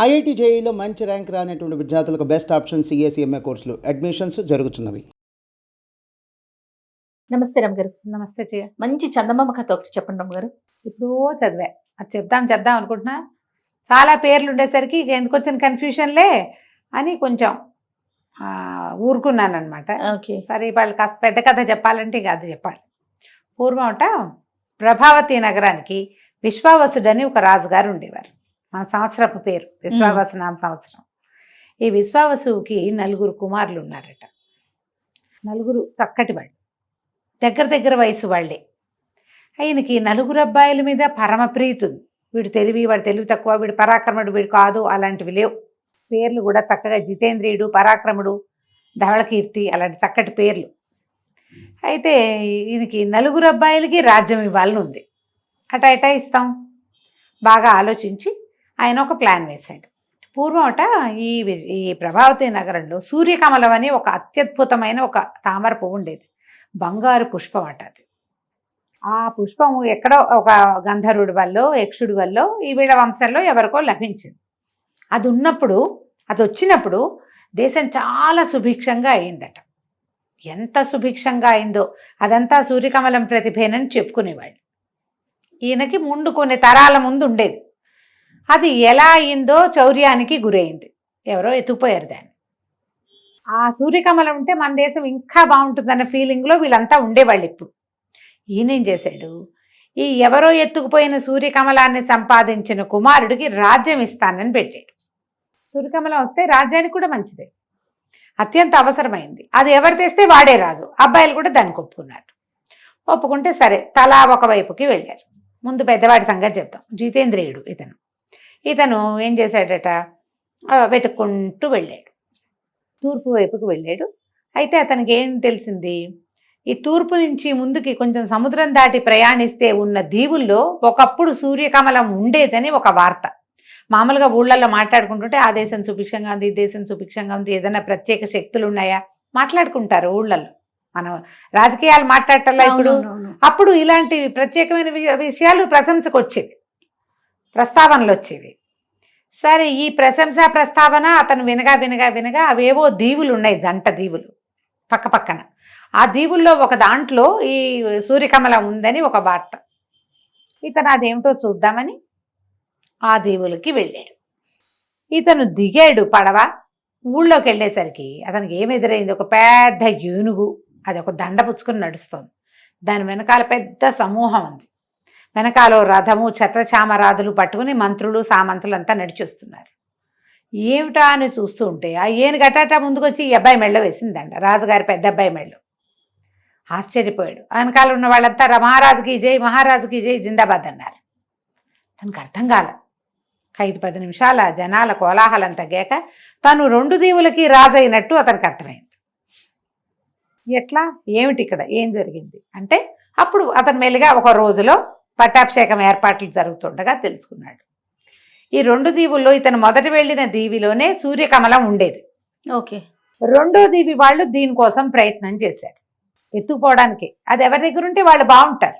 IIT జేఈలో మంచి rank రానటువంటి విద్యార్థులకు బెస్ట్ ఆప్షన్ సిఎస్ఈఎంఏ కోర్సులు అడ్మిషన్స్ జరుగుతున్నవి. నమస్తే రమ్మగారు. నమస్తే చెయ్య. మంచి చందమామ కథ ఒకటి చెప్పండి రమ్మగారు. ఇప్పుడు చదివా, అది చెప్దాం అనుకుంటున్నా. చాలా పేర్లు ఉండేసరికి ఇక ఎందుకు వచ్చిన కన్ఫ్యూషన్లే అని కొంచెం ఊరుకున్నాను అనమాట. ఓకే. సరే వాళ్ళు కాస్త పెద్ద కథ చెప్పాలంటే ఇక అది చెప్పాలి. పూర్వమట ప్రభావతి నగరానికి విశ్వావసుడని ఒక రాజుగారు ఉండేవారు. మన సంవత్సరపు పేరు విశ్వావసు నామ సంవత్సరం. ఈ విశ్వావసుకి 4 కుమారులు ఉన్నారట. 4 చక్కటి వాళ్ళు, దగ్గర వయసు వాళ్ళే. ఆయనకి 4 అబ్బాయిల మీద పరమ ప్రీతి ఉంది. వీడు తెలివి, వాడు తెలివి తక్కువ, వీడు పరాక్రముడు, వీడు కాదు, అలాంటివి లేవు. పేర్లు కూడా చక్కగా జితేంద్రియుడు, పరాక్రముడు, ధవళకీర్తి, అలాంటి చక్కటి పేర్లు. అయితే ఈయనకి 4 అబ్బాయిలకి రాజ్యం ఇవ్వాలని ఉంది. అటా ఇస్తాం. బాగా ఆలోచించి ఆయన ఒక ప్లాన్ వేశాడు. పూర్వమట ఈ ప్రభావతి నగరంలో సూర్యకమలం అని ఒక అత్యద్భుతమైన ఒక తామర పువ్వు ఉండేది. బంగారు పుష్పం అట అది. ఆ పుష్పము ఎక్కడో ఒక గంధర్వుడి వల్ల, యక్షుడి వల్ల ఈ వీళ్ళ వంశంలో ఎవరికో లభించింది. అది ఉన్నప్పుడు, అది వచ్చినప్పుడు దేశం చాలా సుభిక్షంగా అయిందట. ఎంత సుభిక్షంగా అయిందో అదంతా సూర్యకమలం ప్రతిభేనని చెప్పుకునేవాళ్ళు. ఈయనకి ముందు కొన్ని తరాల ముందు ఉండేది. అది ఎలా అయిందో చౌర్యానికి గురైంది. ఎవరో ఎత్తుకుపోయారు దాన్ని. ఆ సూర్యకమలం ఉంటే మన దేశం ఇంకా బాగుంటుందన్న ఫీలింగ్లో వీళ్ళంతా ఉండేవాళ్ళు. ఇప్పుడు ఈయనేం చేశాడు, ఈ ఎవరో ఎత్తుకుపోయిన సూర్యకమలాన్ని సంపాదించిన కుమారుడికి రాజ్యం ఇస్తానని పెట్టాడు. సూర్యకమలం వస్తే రాజ్యానికి కూడా మంచిదే, అత్యంత అవసరమైంది. అది ఎవరు తెస్తే వాడే రాజు. అబ్బాయిలు కూడా దానికి ఒప్పుకున్నాడు. ఒప్పుకుంటే సరే, తలా ఒకవైపుకి వెళ్ళారు. ముందు పెద్దవాడి సంగతి చెప్తాం. జితేంద్రియుడు ఇతను ఏం చేశాడట, వెతుక్కుంటూ వెళ్ళాడు. తూర్పు వైపుకి వెళ్ళాడు. అయితే అతనికి ఏం తెలిసింది, ఈ తూర్పు నుంచి ముందుకి కొంచెం సముద్రం దాటి ప్రయాణిస్తే ఉన్న దీవుల్లో ఒకప్పుడు సూర్యకమలం ఉండేదని ఒక వార్త. మామూలుగా ఊళ్ళల్లో మాట్లాడుకుంటుంటే ఆ దేశం సుభిక్షంగా ఉంది, ఈ దేశం సుభిక్షంగా ఉంది, ఏదైనా ప్రత్యేక శక్తులు ఉన్నాయా మాట్లాడుకుంటారు ఊళ్ళల్లో. మనం రాజకీయాలు మాట్లాడటల్లా ఇప్పుడు. అప్పుడు ఇలాంటి ప్రత్యేకమైన విషయాలు ప్రశంసకు వచ్చేవి, ప్రస్తావనలు వచ్చేవి. సరే, ఈ ప్రశంసా ప్రస్తావన అతను వినగా అవేవో దీవులు ఉన్నాయి, జంట దీవులు పక్కన. ఆ దీవుల్లో ఒక దాంట్లో ఈ సూర్యకమలం ఉందని ఒక వార్త. ఇతను అదేమిటో చూద్దామని ఆ దీవులకి వెళ్ళాడు. ఇతను దిగాడు పడవ. ఊళ్ళోకి వెళ్ళేసరికి అతనికి ఏమి ఎదురైంది, ఒక పెద్ద ఏనుగు. అది ఒక దండ పుచ్చుకుని నడుస్తుంది. దాని వెనకాల పెద్ద సమూహం ఉంది. వెనకాల రథము, ఛత్రచామరాదులు పట్టుకుని మంత్రులు, సామంతులు అంతా నడిచొస్తున్నారు. ఏమిటా అని చూస్తూ ఉంటే ఆ ఏనుగు గటాటా ముందుకు వచ్చి ఈ అబ్బాయి మెళ్ళ వేసిందంట, రాజుగారి పెద్ద అబ్బాయి మెళ్ళు. ఆశ్చర్యపోయాడు. వెనకాల ఉన్న వాళ్ళంతా మహారాజుకి జై, మహారాజుకి జై, జిందాబాద్ అన్నారు. తనకు అర్థం కాల. 5-10 నిమిషాల జనాల కోలాహలం తగ్గాక తను 2 దీవులకి రాజు అయినట్టు అతనికి అర్థమైంది. ఎట్లా, ఏమిటి ఇక్కడ ఏం జరిగింది అంటే, అప్పుడు అతను మెల్లిగా ఒక రోజులో పట్టాభిషేకం ఏర్పాట్లు జరుగుతుండగా తెలుసుకున్నాడు. ఈ 2 దీవుల్లో ఇతను మొదట వెళ్ళిన దీవిలోనే సూర్యకమలం ఉండేది. ఓకే. 2వ దీవి వాళ్ళు దీనికోసం ప్రయత్నం చేశారు, ఎత్తుకుపోవడానికి. అది ఎవరి దగ్గర ఉంటే వాళ్ళు బాగుంటారు.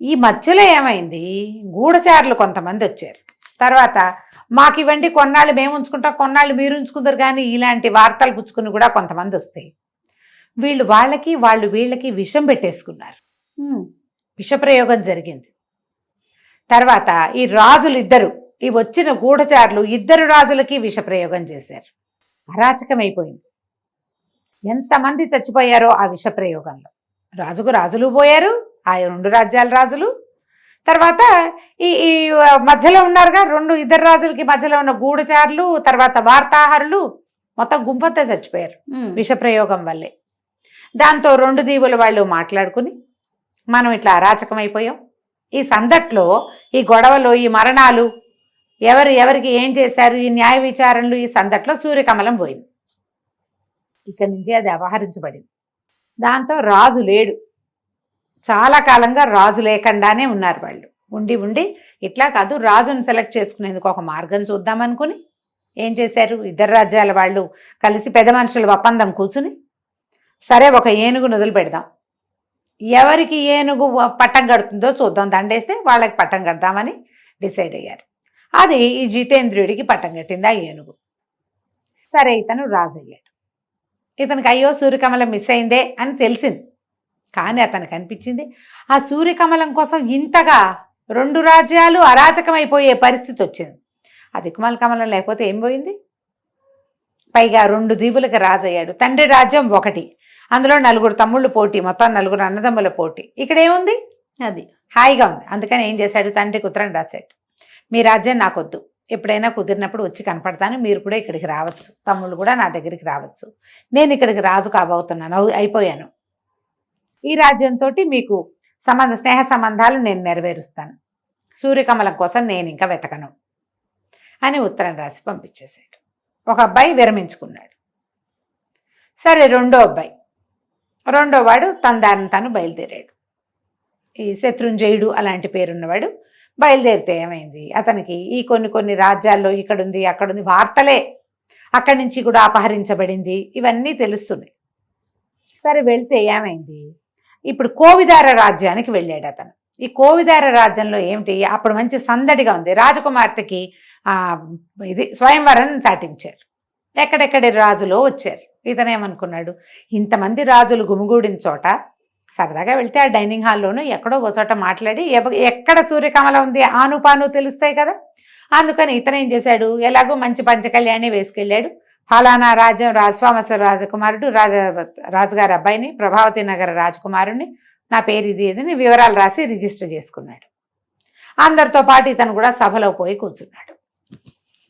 ఈ మధ్యలో ఏమైంది, గూఢచారులు కొంతమంది వచ్చారు. తర్వాత మాకు ఇవ్వండి, కొన్నాళ్ళు మేము ఉంచుకుంటాం, కొన్నాళ్ళు మీరు ఉంచుకుంటారు, కానీ ఇలాంటి వార్తలు పుచ్చుకుని కూడా కొంతమంది వస్తాయి. వాళ్ళు వీళ్ళకి విషం పెట్టేసుకున్నారు. విషప్రయోగం జరిగింది. తర్వాత ఈ రాజులు ఇద్దరు, ఈ వచ్చిన గూఢచారులు 2 రాజులకి విషప్రయోగం చేశారు. అరాచకమైపోయింది. ఎంతమంది చచ్చిపోయారో ఆ విషప్రయోగంలో. రాజులు పోయారు, ఆ 2 రాజ్యాల రాజులు. తర్వాత ఈ మధ్యలో ఉన్నారుగా 2 రాజులకి మధ్యలో ఉన్న గూఢచారులు, తర్వాత వార్తాహరులు, మొత్తం గుంపంతా చచ్చిపోయారు విషప్రయోగం వల్లే. దాంతో 2 దీవుల వాళ్ళు మాట్లాడుకుని, మనం ఇట్లా అరాచకమైపోయాం, ఈ సందట్లో, ఈ గొడవలో, ఈ మరణాలు, ఎవరికి ఏం చేశారు, ఈ న్యాయ విచారణలు, ఈ సందట్లో సూర్యకమలం పోయింది. ఇక్కడి నుంచి అది అపహరించబడింది. దాంతో రాజు లేడు. చాలా కాలంగా రాజు లేకుండానే ఉన్నారు వాళ్ళు. ఉండి ఇట్లా కాదు, రాజును సెలెక్ట్ చేసుకునేందుకు ఒక మార్గం చూద్దామనుకుని ఏం చేశారు, 2 రాజ్యాల వాళ్ళు కలిసి పెద్ద మనుషుల ఒప్పందం కూర్చుని, సరే ఒక ఏనుగును వదిలి పెడదాం, ఎవరికి ఏనుగు పట్టం కడుతుందో చూద్దాం, దండేస్తే వాళ్ళకి పట్టం కడదామని డిసైడ్ అయ్యారు. అది ఈ జితేంద్రుడికి పట్టం కట్టింది ఆ ఏనుగు. సరే ఇతను రాజు అయ్యాడు. ఇతనికి అయ్యో సూర్యకమలం మిస్ అయిందే అని తెలిసింది. కానీ అతనికి అనిపించింది ఆ సూర్యకమలం కోసం ఇంతగా 2 రాజ్యాలు అరాచకమైపోయే పరిస్థితి వచ్చింది. ఆ దిక్కుమాల కమలం లేకపోతే ఏం పోయింది? పైగా 2 దీవులకు రాజు అయ్యాడు. తండ్రి రాజ్యం 1, అందులో 4 తమ్ముళ్ళు పోటీ, మొత్తం 4 అన్నదమ్ముల పోటీ. ఇక్కడ ఏముంది? అది హాయిగా ఉంది. అందుకని ఏం చేశాడు, తండ్రికి ఉత్తరం రాశాడు, మీ రాజ్యం నాకొద్దు, ఎప్పుడైనా కుదిరినప్పుడు వచ్చి కనపడతాను, మీరు కూడా ఇక్కడికి రావచ్చు, తమ్ముళ్ళు కూడా నా దగ్గరికి రావచ్చు, నేను ఇక్కడికి రాజు కాబోతున్నాను, అయిపోయాను, ఈ రాజ్యంతో మీకు స్నేహ సంబంధాలు నేను నెరవేరుస్తాను, సూర్యకమలం కోసం నేను ఇంకా వెతకను అని ఉత్తరం రాసి పంపించేశాడు. ఒక అబ్బాయి విరమించుకున్నాడు. సరే రెండో వాడు తన దారిని తను బయలుదేరాడు. ఈ శత్రుంజయుడు అలాంటి పేరున్నవాడు బయలుదేరితే ఏమైంది, అతనికి ఈ కొన్ని రాజ్యాల్లో ఇక్కడుంది అక్కడుంది వార్తలే, అక్కడి నుంచి కూడా అపహరించబడింది, ఇవన్నీ తెలుస్తున్నాయి. సరే వెళ్తే ఏమైంది, ఇప్పుడు కోవిదార రాజ్యానికి వెళ్ళాడు అతను. ఈ కోవిదార రాజ్యంలో ఏమిటి, అప్పుడు మంచి సందడిగా ఉంది. రాజకుమార్తెకి ఇది స్వయంవరం చాటించారు. ఎక్కడెక్కడి రాజులో వచ్చారు. ఇతనేమనుకున్నాడు, ఇంతమంది రాజులు గుమిగూడిన చోట సరదాగా వెళ్తే ఆ డైనింగ్ హాల్లోనూ ఎక్కడో ఒక చోట మాట్లాడి ఎక్కడ సూర్యకమలం ఉంది ఆనుపాను తెలుస్తాయి కదా. అందుకని ఇతనేం చేశాడు, ఎలాగో మంచి పంచకళ్యాణి వేసుకెళ్ళాడు. ఫలానా రాజ్యం రాజస్వామస రాజకుమారుడు రాజుగారి అబ్బాయిని, ప్రభావతి నగర రాజకుమారుని, నా పేరు ఇది అని వివరాలు రాసి రిజిస్టర్ చేసుకున్నాడు. అందరితో పాటు ఇతను కూడా సభలో పోయి కూర్చున్నాడు.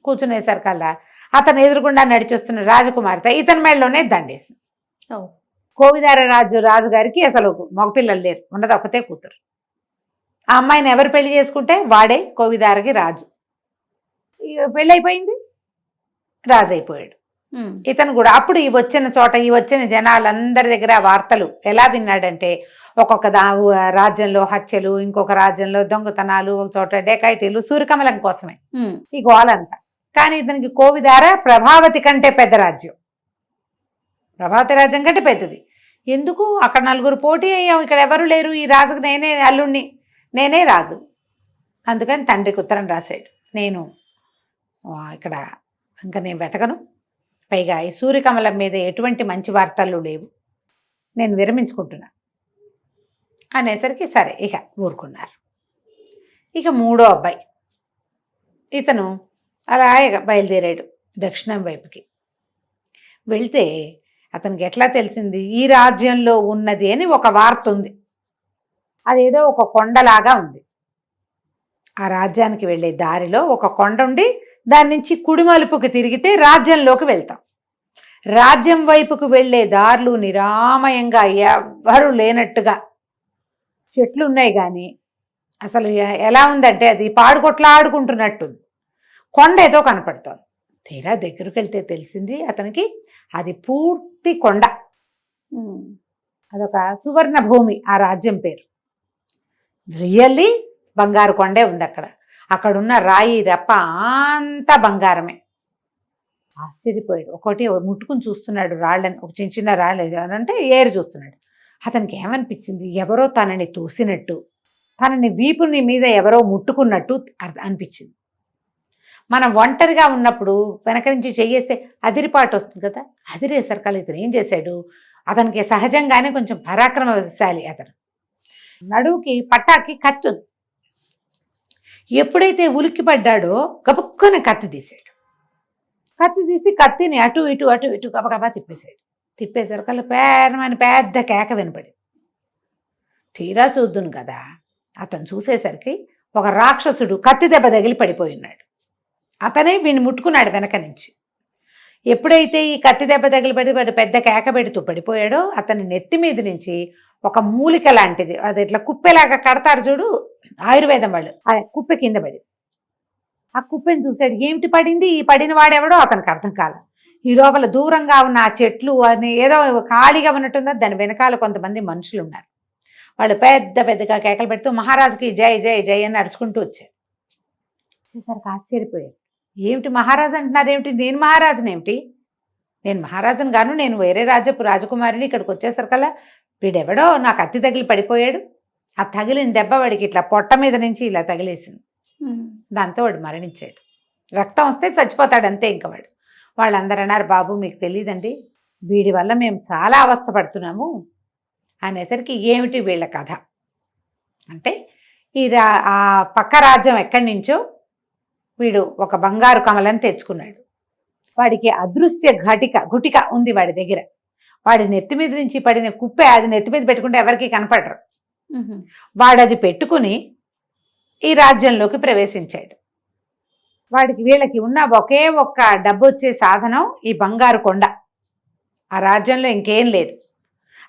కూర్చునేసరికల్లా అతను ఎదురుగుండా నడిచొస్తున్న రాజకుమార్తె ఇతని మెడలోనే దండేసింది. కోవిదార రాజుగారికి అసలు మగపిల్లలు లేరు, ఉన్నది ఒకతే కూతురు. ఆ అమ్మాయిని ఎవరు పెళ్లి చేసుకుంటే వాడే కోవిదారకి రాజు. పెళ్ళైపోయింది, రాజు అయిపోయాడు. ఇతను కూడా అప్పుడు ఈ వచ్చిన జనాలందరి దగ్గర వార్తలు ఎలా విన్నాడంటే, ఒక్కొక్క రాజ్యంలో హత్యలు, ఇంకొక రాజ్యంలో దొంగతనాలు, ఒక చోట డెకాయిటీలు, సూర్యకమలం కోసమే ఈ గోలంతా. కానీ ఇతనికి కోవిదార ప్రభావతి కంటే పెద్ద రాజ్యం, ప్రభావతి రాజ్యం కంటే పెద్దది. ఎందుకు, అక్కడ 4 పోటీ అయ్యాం, ఇక్కడ ఎవరు లేరు, ఈ రాజుకు నేనే అల్లుణ్ణి, నేనే రాజు. అందుకని తండ్రికి ఉత్తరం రాశాడు, నేను ఇక్కడ ఇంకా నేను వెతకను, పైగా ఈ సూర్యకమలం మీద ఎటువంటి మంచి వార్తలు లేవు, నేను విరమించుకుంటున్నా అనేసరికి సరే ఇక ఊరుకున్నారు. ఇక 3వ అబ్బాయి ఇతను అలా బయలుదేరాడు దక్షిణం వైపుకి. వెళ్తే అతనికి ఎట్లా తెలిసింది, ఈ రాజ్యంలో ఉన్నది అని ఒక వార్త ఉంది. అదేదో ఒక కొండలాగా ఉంది. ఆ రాజ్యానికి వెళ్ళే దారిలో ఒక కొండ ఉండి దాని నుంచి కుడిమలుపుకి తిరిగితే రాజ్యంలోకి వెళ్తాం. రాజ్యం వైపుకు వెళ్ళే దారులు నిరామయంగా ఎవ్వరూ లేనట్టుగా చెట్లు ఉన్నాయి, కానీ అసలు ఎలా ఉందంటే అది పాడుకొట్లాడుకుంటున్నట్టుంది. కొండ ఏదో కనపడుతోంది. తీరా దగ్గరికి వెళ్తే తెలిసింది అతనికి అది పూర్తి కొండ, అదొక సువర్ణ భూమి. ఆ రాజ్యం పేరు రియల్లీ బంగారు కొండే ఉంది. అక్కడున్న రాయి రప్ప అంతా బంగారమే. ఆశ్చర్యపోయాడు. ఒకటి ముట్టుకుని చూస్తున్నాడు రాళ్ళని, ఒక చిన్న రాళ్ళు అంటే ఏరు చూస్తున్నాడు. అతనికి ఏమనిపించింది, ఎవరో తనని తోసినట్టు, తనని వీపుని మీద ఎవరో ముట్టుకున్నట్టు అనిపించింది. మనం ఒంటరిగా ఉన్నప్పుడు వెనక నుంచి చెయ్యేస్తే అదిరిపాటు వస్తుంది కదా, అదిరేసరికల్లా ఇతను ఏం చేశాడు, అతనికి సహజంగానే కొంచెం పరాక్రమశాలి. అతను నడువుకి పట్టాకి కత్తి ఉంది. ఎప్పుడైతే ఉలిక్కి పడ్డాడో గబుక్కున కత్తి తీసాడు. కత్తి తీసి కత్తిని అటు ఇటు గబగబా తిప్పేశాడు. తిప్పేసరికల్లా పెద్ద కేక వినపడి, తీరా చూద్దును కదా, అతను చూసేసరికి ఒక రాక్షసుడు కత్తి దెబ్బ తగిలి పడిపోయి ఉన్నాడు. అతనే వీడిని ముట్టుకున్నాడు వెనక నుంచి. ఎప్పుడైతే ఈ కత్తి దెబ్బ తగిలి పెద్ద కేక పెడుతూ పడిపోయాడో అతని నెత్తి మీద నుంచి ఒక మూలిక లాంటిది, అది ఇట్లా కుప్పెలాగా కడతారు చూడు ఆయుర్వేదం వాళ్ళు, ఆ కుప్పె కింద పడి, ఆ కుప్పెని చూశాడు. ఏమిటి పడింది, ఈ పడిన వాడెవడో అతనికి అర్థం కాదు. ఈ లోపల దూరంగా ఉన్న ఆ చెట్లు అని ఏదో ఖాళీగా ఉన్నట్టుందో దాని వెనకాల కొంతమంది మనుషులు ఉన్నారు. వాళ్ళు పెద్దగా కేకలు పెడుతూ మహారాజుకి జై జై జై అని నడుచుకుంటూ వచ్చారు. వచ్చేసరికి ఆశ్చర్యపోయారు. ఏమిటి మహారాజు అంటున్నారు, ఏమిటి, నేను మహారాజునేమిటి, నేను మహారాజుని గాను, నేను వేరే రాజ్యపు రాజకుమారిని. ఇక్కడికి వచ్చేసరికల్లా వీడెవడో నాకు కత్తి తగిలి పడిపోయాడు. ఆ తగిలిన దెబ్బ వాడికి ఇట్లా పొట్ట మీద నుంచి ఇలా తగిలేసింది. దాంతో వాడు మరణించాడు. రక్తం వస్తే చచ్చిపోతాడు అంతే. ఇంక వాళ్ళందరూ అన్నారు, బాబు మీకు తెలియదండి, వీడి వల్ల మేము చాలా అవస్థపడుతున్నాము అనేసరికి ఏమిటి వీళ్ళ కథ అంటే, ఆ పక్క రాజ్యం ఎక్కడి నుంచో వీడు ఒక బంగారు కమలని తెచ్చుకున్నాడు. వాడికి అదృశ్య గుటిక ఉంది వాడి దగ్గర. వాడి నెత్తి మీద నుంచి పడిన కుప్పే అది నెత్తి మీద పెట్టుకుంటే ఎవరికి కనపడరు. వాడు అది పెట్టుకుని ఈ రాజ్యంలోకి ప్రవేశించాడు. వీళ్ళకి ఉన్న ఒకే ఒక్క డబ్బు వచ్చే సాధనం ఈ బంగారు కొండ. ఆ రాజ్యంలో ఇంకేం లేదు.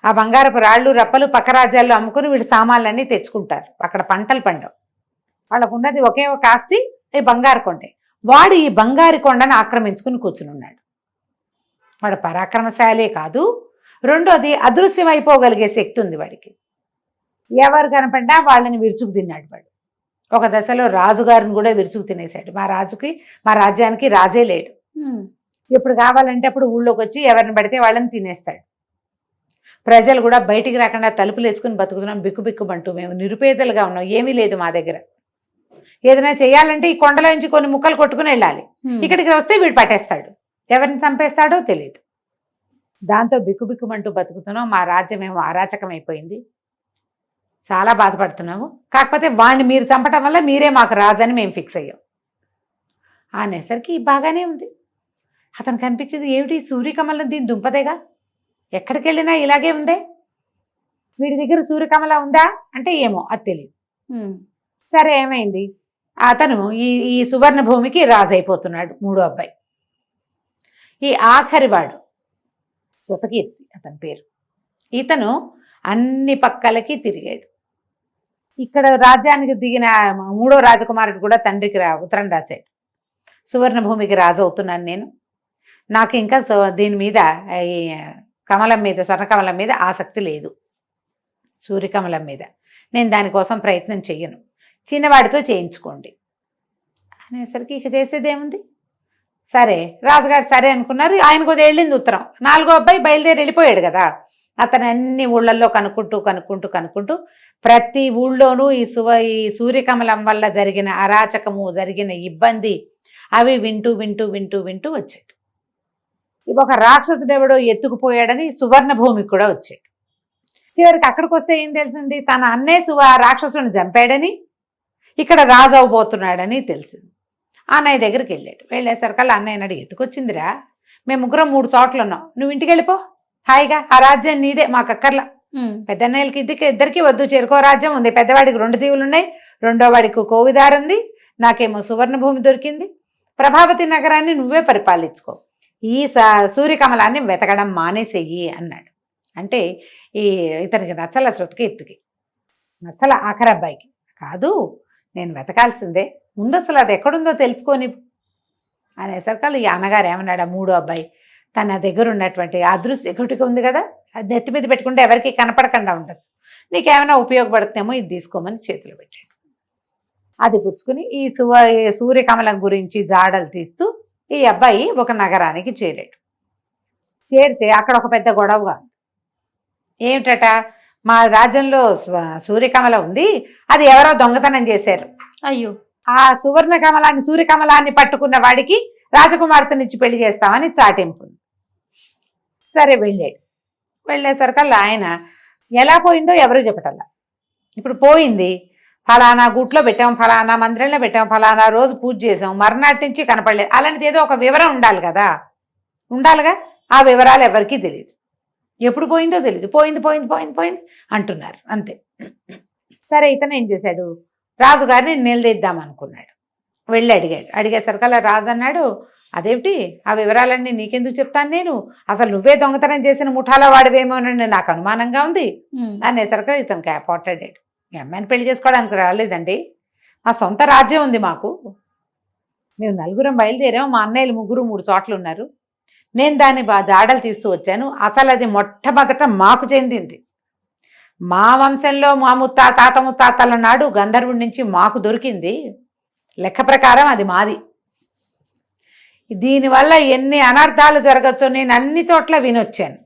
ఆ బంగారపు రాళ్ళు రప్పలు పక్క రాజ్యాల్లో అమ్ముకుని వీళ్ళు సామాన్లన్నీ తెచ్చుకుంటారు. అక్కడ పంటలు పండవు. వాళ్ళకు ఉన్నది ఒకే ఒక ఆస్తి ఈ బంగారు కొండే. వాడు ఈ బంగారు కొండను ఆక్రమించుకుని కూర్చుని ఉన్నాడు. వాడు పరాక్రమశాలే కాదు, రెండోది అదృశ్యమైపోగలిగే శక్తి ఉంది వాడికి. ఎవరు కనపడ్డా వాళ్ళని విరుచుకు తిన్నాడు వాడు. ఒక దశలో రాజుగారిని కూడా విరుచుకు తినేశాడు. మా రాజ్యానికి రాజే లేడు. ఎప్పుడు కావాలంటే అప్పుడు ఊళ్ళోకి వచ్చి ఎవరిని పడితే వాళ్ళని తినేస్తాడు. ప్రజలు కూడా బయటికి రాకుండా తలుపులు వేసుకుని బతుకుతున్నాం, బిక్కుబిక్కుమంటూ మేము నిరుపేదలుగా ఉన్నాం, ఏమీ లేదు మా దగ్గర. ఏదైనా చేయాలంటే ఈ కొండలో నుంచి కొన్ని ముక్కలు కొట్టుకుని వెళ్ళాలి. ఇక్కడికి వస్తే వీడు పట్టేస్తాడు, ఎవరిని చంపేస్తాడో తెలియదు. దాంతో బిక్కుబిక్కుమంటూ బతుకుతున్నాం. మా రాజ్యం ఏమో అరాచకమైపోయింది, చాలా బాధపడుతున్నాము. కాకపోతే వాడిని మీరు చంపటం వల్ల మీరే మాకు రాజని మేము ఫిక్స్ అయ్యాం అనేసరికి బాగానే ఉంది. అతను కనిపించింది, ఏమిటి సూర్యకమలం దీని దుంపదేగా, ఎక్కడికి వెళ్ళినా ఇలాగే ఉందే, వీడి దగ్గర సూర్యకమల ఉందా అంటే ఏమో అది తెలియదు. సరే ఏమైంది, అతను ఈ సువర్ణ భూమికి రాజు అయిపోతున్నాడు. మూడో అబ్బాయి, ఈ ఆఖరివాడు శృతకీర్తి అతని పేరు. ఇతను అన్ని పక్కలకి తిరిగాడు. ఇక్కడ రాజ్యానికి దిగిన మూడో రాజకుమారుడు కూడా తండ్రికి ఉత్తరం రాశాడు, సువర్ణ భూమికి రాజు అవుతున్నాను నేను, నాకు ఇంకా దీని మీద ఈ కమలం మీద స్వర్ణకమలం మీద ఆసక్తి లేదు, సూర్యకమలం మీద నేను దానికోసం ప్రయత్నం చెయ్యను, చిన్నవాడితో చేయించుకోండి అనేసరికి ఇక చేసేదేముంది. సరే రాజుగారు సరే అనుకున్నారు. ఆయనకు వెళ్ళింది ఉత్తరం. నాలుగో అబ్బాయి బయలుదేరి వెళ్ళిపోయాడు కదా. అతను అన్ని ఊళ్ళల్లో కనుక్కుంటూ ప్రతి ఊళ్ళోనూ ఈ సూర్యకమలం వల్ల జరిగిన అరాచకము, జరిగిన ఇబ్బంది అవి వింటూ వచ్చాడు. ఒక రాక్షసుడు ఎవడో ఎత్తుకుపోయాడని సువర్ణ భూమికి కూడా వచ్చాడు. చివరికి అక్కడికి వస్తే ఏం తెలిసింది, తన అన్నే రాక్షసుని చంపాడని, ఇక్కడ రాజు అవబోతున్నాడని తెలిసింది. అన్నయ్య దగ్గరికి వెళ్ళాడు. వెళ్ళేసరికల్లా అన్నయ్య అన్నాడు, ఎత్తుకొచ్చిందిరా, మేము ముగ్గురం 3 చోట్ల ఉన్నాం, నువ్వు ఇంటికి వెళ్ళిపో హాయిగా, ఆ రాజ్యం నీదే, మాకు అక్కర్లా. పెద్దన్నయ్యలకి ఇద్దరికి వద్దు, చెరుకో రాజ్యం ఉంది, పెద్దవాడికి 2 దీవులు ఉన్నాయి, రెండో వాడికి కోవిదారు ఉంది, నాకేమో సువర్ణ భూమి దొరికింది, ప్రభావతి నగరాన్ని నువ్వే పరిపాలించుకో, ఈ సూర్యకమలాన్ని వెతకడం మానేసేయి అన్నాడు. అంటే ఇతనికి నచ్చల, శృతకీర్తికి నచ్చల, ఆఖరి అబ్బాయికి. కాదు నేను వెతకాల్సిందే, ముందు అసలు అది ఎక్కడుందో తెలుసుకోని అనేసరికి ఈ అన్నగారు ఏమన్నాడు, ఆ మూడో అబ్బాయి తన దగ్గర ఉన్నటువంటి అదృశ్య గుటిక ఉంది కదా, అది నెత్తి మీద పెట్టుకుంటే ఎవరికి కనపడకుండా ఉండొచ్చు, నీకేమైనా ఉపయోగపడుతుందేమో ఇది తీసుకోమని చేతులు పెట్టాడు. అది పుచ్చుకుని ఈ సూర్యకమలం గురించి జాడలు తీస్తూ ఈ అబ్బాయి ఒక నగరానికి చేరాడు. చేరితే అక్కడ ఒక పెద్ద గొడవ. ఏమిటట, మా రాజ్యంలో సూర్యకమలం ఉంది, అది ఎవరో దొంగతనం చేశారు. అయ్యో. ఆ సూర్యకమలాన్ని పట్టుకున్న వాడికి రాజకుమార్తెనిచ్చి పెళ్లి చేస్తామని చాటింపు. సరే వెళ్ళాడు. వెళ్ళేసరికల్లా ఆయన ఎలా పోయిందో ఎవరు చెప్పటల్లా. ఇప్పుడు పోయింది, ఫలానా గుట్లో పెట్టాం, ఫలానా మందిరంలో పెట్టాం, ఫలానా రోజు పూజ చేసాం, మర్నాటి నుంచి కనపడలేదు, అలాంటిది ఏదో ఒక వివరం ఉండాలి కదా, ఉండాలిగా. ఆ వివరాలు ఎవరికీ తెలియదు, ఎప్పుడు పోయిందో తెలియదు, పోయింది అంటున్నారు అంతే. సరే ఇతను ఏం చేశాడు, రాజుగారిని నిలదీద్దాం అనుకున్నాడు. వెళ్ళి అడిగేసరికల్లా రాజు అన్నాడు, అదేమిటి ఆ వివరాలన్నీ నీకెందుకు చెప్తాను నేను, అసలు నువ్వే దొంగతనం చేసిన ముఠాలో వాడివేమోనని నాకు అనుమానంగా ఉంది అనేసరికి ఇతను పోట్లాడాడు. మీ అమ్మాయిని పెళ్లి చేసుకోవడానికి రాలేదండి, మా సొంత రాజ్యం ఉంది మాకు, మేము 4 బయలుదేరాం, మా అన్నయ్యలు 3 చోట్ల ఉన్నారు, నేను దాన్ని జాడలు తీస్తూ వచ్చాను, అసలు అది మొట్టమొదట మాకు చెందింది, మా వంశంలో మా తాత ముత్తాతల నాడు గంధర్వుడి నుంచి మాకు దొరికింది, లెక్క ప్రకారం అది మాది, దీనివల్ల ఎన్ని అనర్థాలు జరగచ్చో నేను అన్ని చోట్ల వినొచ్చాను.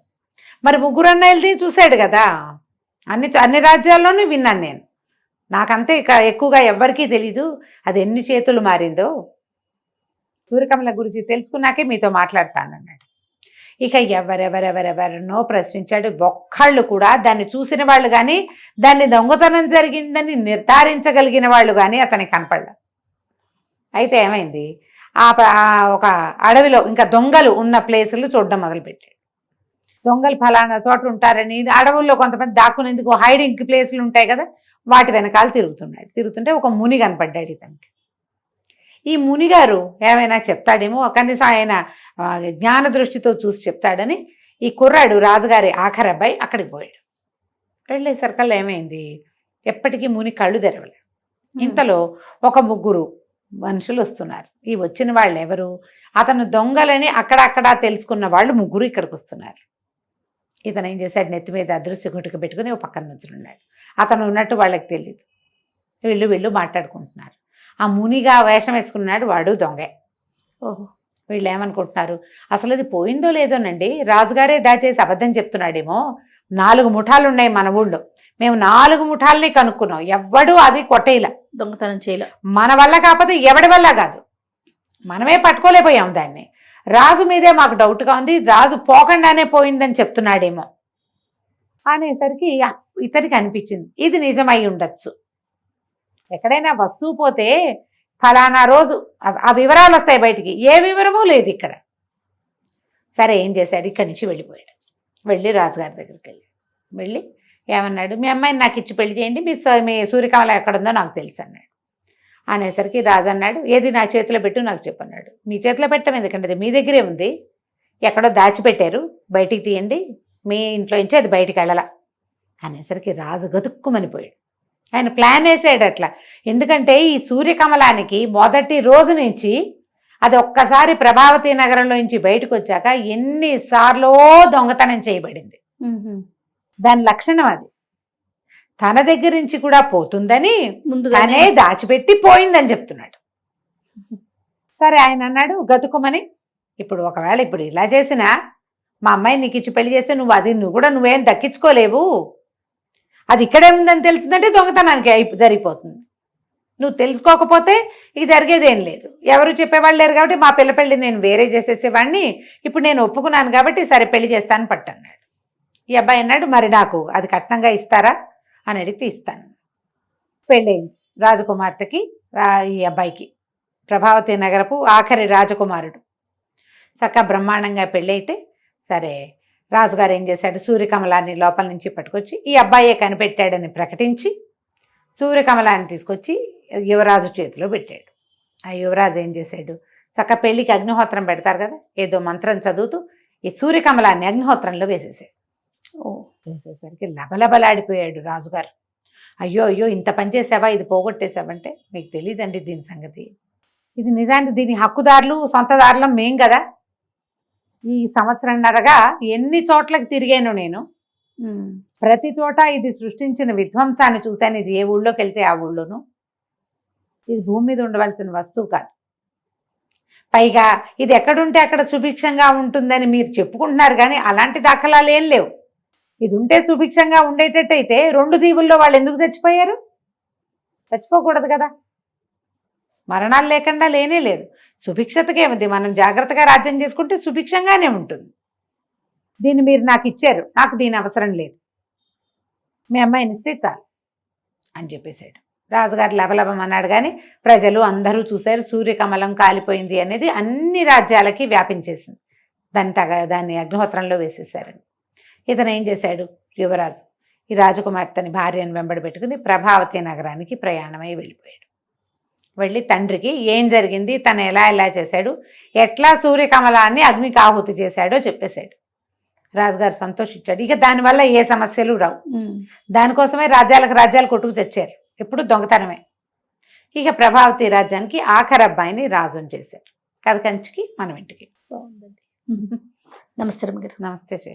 మరి 3 అన్నయ్యలది చూశాడు కదా, అన్ని రాజ్యాల్లోనూ విన్నాను నేను, నాకంతే ఎక్కువగా ఎవ్వరికీ తెలీదు అది ఎన్ని చేతులు మారిందో. సూర్యకమల గురించి తెలుసుకున్నాకే మీతో మాట్లాడతానన్నాడు. ఇక ఎవరెవరెవరెవరినో ప్రశ్నించాడు. ఒక్కళ్ళు కూడా దాన్ని చూసిన వాళ్ళు కానీ దాన్ని దొంగతనం జరిగిందని నిర్ధారించగలిగిన వాళ్ళు కానీ అతనికి కనపడలేదు. అయితే ఏమైంది, ఒక అడవిలో ఇంకా దొంగలు ఉన్న ప్లేసులు చూడడం మొదలుపెట్టాడు. దొంగలు ఫలానా చోట ఉంటారని, అడవుల్లో కొంతమంది దాక్కునేందుకు హైడింగ్ ప్లేసులు ఉంటాయి కదా, వాటి వెనకాల తిరుగుతుంటే ఒక ముని కనపడ్డాడు ఇతనికి. ఈ మునిగారు ఏమైనా చెప్తాడేమో, కనీసం ఆయన జ్ఞాన దృష్టితో చూసి చెప్తాడని ఈ కుర్రాడు రాజుగారి ఆఖరి అబ్బాయి అక్కడికి పోయాడు. వెళ్ళేసరికల్లా ఏమైంది, ఎప్పటికీ ముని కళ్ళు తెరవలేదు. ఇంతలో ఒక 3 మనుషులు వస్తున్నారు. ఈ వచ్చిన వాళ్ళు ఎవరు, అతను దొంగలని అక్కడక్కడ తెలుసుకున్న వాళ్ళు 3 ఇక్కడికి వస్తున్నారు. ఇతను ఏం చేశాడు, నెత్తి మీద అదృశ్య గుటుక పెట్టుకుని ఒక పక్కన నుంచున్నాడు. అతను ఉన్నట్టు వాళ్ళకి తెలియదు. వీళ్ళు మాట్లాడుకుంటున్నారు. ఆ మునిగా వేషం వేసుకున్నాడు వాడు దొంగే. ఓహో. వీళ్ళు ఏమనుకుంటున్నారు, అసలు అది పోయిందో లేదోనండి, రాజుగారే దాచేసి అబద్ధం చెప్తున్నాడేమో. 4 ముఠాలు ఉన్నాయి మన ఊళ్ళో, మేము 4 ముఠాలని కనుక్కున్నాం, ఎవ్వడూ అది కొట్టేలా, దొంగతనం చేయలే. మన వల్ల కాకపోతే ఎవడి వల్ల కాదు, మనమే పట్టుకోలేకపోయాం దాన్ని. రాజు మీదే మాకు డౌట్గా ఉంది, రాజు పోకుండానే పోయిందని చెప్తున్నాడేమో అనేసరికి ఇతనికి అనిపించింది ఇది నిజమై ఉండొచ్చు. ఎక్కడైనా వస్తువు పోతే ఫలానా రోజు ఆ వివరాలు వస్తాయి బయటికి, ఏ వివరమూ లేదు ఇక్కడ. సరే ఏం చేశాడు, ఇక్కడి నుంచి వెళ్ళిపోయాడు. వెళ్ళి రాజుగారి దగ్గరికి వెళ్ళి ఏమన్నాడు, మీ అమ్మాయిని నాకు ఇచ్చి పెళ్లి చేయండి, మీ సూర్యకమల ఎక్కడుందో నాకు తెలుసు అన్నాడు. అనేసరికి రాజు అన్నాడు, ఏది నా చేతిలో పెట్టు నాకు చెప్పన్నాడు. మీ చేతిలో పెట్టడం ఎందుకంటే అది మీ దగ్గరే ఉంది, ఎక్కడో దాచిపెట్టారు, బయటికి తీయండి, మీ ఇంట్లో నుంచి అది బయటికి వెళ్ళాల అనేసరికి రాజు గతుక్కుమనిపోయాడు. ఆయన ప్లాన్ వేసాడు అట్లా. ఎందుకంటే ఈ సూర్యకమలానికి మొదటి రోజు నుంచి అది ఒక్కసారి ప్రభావతి నగరంలో నుంచి బయటకు వచ్చాక ఎన్నిసార్లో దొంగతనం చేయబడింది. దాని లక్షణం అది. తన దగ్గర నుంచి కూడా పోతుందని ముందుగానే దాచిపెట్టి పోయిందని చెప్తున్నాడు. సరే ఆయన అన్నాడు గతుకుమని, ఇప్పుడు ఒకవేళ ఇప్పుడు ఇలా చేసినా మా అమ్మాయి నీకు ఇచ్చి పెళ్లి చేస్తే నువ్వేం దక్కించుకోలేవు, అది ఇక్కడే ఉందని తెలిసిందంటే దొంగతనానికి జరిగిపోతుంది. నువ్వు తెలుసుకోకపోతే ఇక జరిగేదేం లేదు, ఎవరు చెప్పేవాళ్ళు లేరు కాబట్టి మా పిల్ల పెళ్లి నేను వేరే చేసేసేవాడిని, ఇప్పుడు నేను ఒప్పుకున్నాను కాబట్టి సరే పెళ్లి చేస్తాను పట్టన్నాడు. ఈ అబ్బాయి అన్నాడు, మరి నాకు అది కట్నంగా ఇస్తారా అని అడిగితే ఇస్తాను. పెళ్ళయింది రాజకుమార్తెకి, ఈ అబ్బాయికి, ప్రభావతి నగరపు ఆఖరి రాజకుమారుడు. చక్కగా బ్రహ్మాండంగా పెళ్ళైతే సరే రాజుగారు ఏం చేశాడు, సూర్యకమలాన్ని లోపల నుంచి పట్టుకొచ్చి ఈ అబ్బాయే కనిపెట్టాడని ప్రకటించి సూర్యకమలాన్ని తీసుకొచ్చి యువరాజు చేతిలో పెట్టాడు. ఆ యువరాజు ఏం చేశాడు, చక్క పెళ్ళికి అగ్నిహోత్రం పెడతారు కదా, ఏదో మంత్రం చదువుతూ ఈ సూర్యకమలాన్ని అగ్నిహోత్రంలో వేసేసాడు. వేసేసరికి లబలబలాడిపోయాడు రాజుగారు. అయ్యో అయ్యో ఇంత పని చేసావా, ఇది పోగొట్టేసావంటే మీకు తెలియదండి దీని సంగతి, ఇది నిజానికి దీని హక్కుదారులు సొంతదారులం మేం కదా. ఈ సంవత్సరంన్నరగా ఎన్ని చోట్లకి తిరిగాను నేను, ప్రతి చోట ఇది సృష్టించిన విధ్వంసాన్ని చూశాను. ఇది ఏ ఊళ్ళోకి వెళ్తే ఆ ఊళ్ళోనూ, ఇది భూమి మీద ఉండవలసిన వస్తువు కాదు. పైగా ఇది ఎక్కడుంటే అక్కడ సుభిక్షంగా ఉంటుందని మీరు చెప్పుకుంటున్నారు కానీ అలాంటి దాఖలాలు ఏం లేవు. ఇది ఉంటే సుభిక్షంగా ఉండేటట్టయితే 2 దీవుల్లో వాళ్ళు ఎందుకు చచ్చిపోయారు, చచ్చిపోకూడదు కదా. మరణాలు లేకుండా లేనే లేదు. సుభిక్షతకేముంది, మనం జాగ్రత్తగా రాజ్యం చేసుకుంటే సుభిక్షంగానే ఉంటుంది. దీన్ని మీరు నాకు ఇచ్చారు, నాకు దీని అవసరం లేదు, మీ అమ్మాయిని ఇస్తే చాలు అని చెప్పేశాడు. రాజుగారు లబలబం అన్నాడు కానీ ప్రజలు అందరూ చూశారు. సూర్యకమలం కాలిపోయింది అనేది అన్ని రాజ్యాలకి వ్యాపించేసింది. దాన్ని అగ్నిహోత్రంలో వేసేసారని. ఇతను ఏం చేశాడు, యువరాజు ఈ రాజకుమార్తెని భార్యను వెంబడి పెట్టుకుని ప్రభావతి నగరానికి ప్రయాణమై వెళ్ళిపోయాడు. వెళ్ళి తండ్రికి ఏం జరిగింది, తను ఎలా చేశాడు, ఎట్లా సూర్యకమలాన్ని అగ్నికి ఆహుతి చేశాడో చెప్పేశాడు. రాజుగారు సంతోషించాడు. ఇక దానివల్ల ఏ సమస్యలు రావు. దానికోసమే రాజ్యాలు కొట్టుకు తెచ్చారు, ఎప్పుడు దొంగతనమే. ఇక ప్రభావతి రాజ్యానికి ఆఖరి అబ్బాయిని రాజుని చేశారు. కథ కంచికి మనం ఇంటికి. నమస్తే రమ్య గారు. నమస్తే శ్రీ.